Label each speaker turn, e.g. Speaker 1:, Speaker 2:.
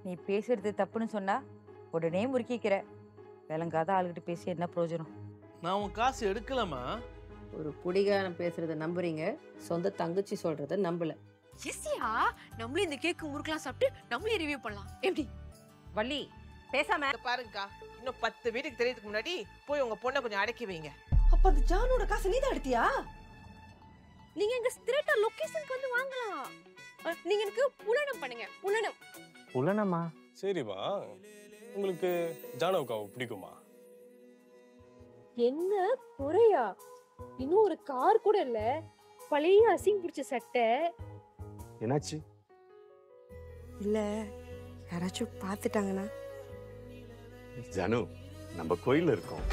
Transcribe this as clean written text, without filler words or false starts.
Speaker 1: நீ பேசுறது தப்புன்னு சொன்னா உடனே முறுக்கிக்கிற. விளங்காத ஆளுகிட்ட பேசி என்ன பிரயோஜனம்?
Speaker 2: நான் உன் காசு எடுக்கலமா.
Speaker 3: ஒரு குடிகாரன் பேசுறத நம்புறீங்க, சொந்த தங்கச்சி சொல்றத நம்பல.
Speaker 4: எஸ்யா, நம்மளே இந்த கேக்கு முறுக்கலாம் சாப்பிட்டு நம்மளே ரிவ்யூ பண்ணலாம். எப்படி?
Speaker 1: வள்ளி பேசாம
Speaker 5: பாருங்கக்கா, இன்னும் 10 வீட்டுக்கு தெரியறதுக்கு முன்னாடி போய் உங்க பொண்ணை கொஞ்சம் அடக்கி வைங்க.
Speaker 6: அப்ப அந்த ஜானோட காசு நீ தான் எடுத்தியா?
Speaker 4: நீங்க எங்க ஸ்ட்ரெயிட்டா லொகேஷனுக்கு வந்து வாங்கலாம். நீங்க எனக்கு புலனம் பண்ணுங்க. புலனம்.
Speaker 7: புலனமா?
Speaker 8: சரிம்மா, உங்களுக்கு ஜானவுக்காவை பிடிக்குமா?
Speaker 4: என்ன குறையா? இன்னும் ஒரு கார் கூட இல்ல. பழைய அசிங்க பிடிச்ச சட்டை.
Speaker 7: என்னாச்சு?
Speaker 6: இல்ல யாராச்சும் பாத்துட்டாங்கன்னா?
Speaker 7: ஜானு, நம்ம கோயில்ல இருக்கோம்.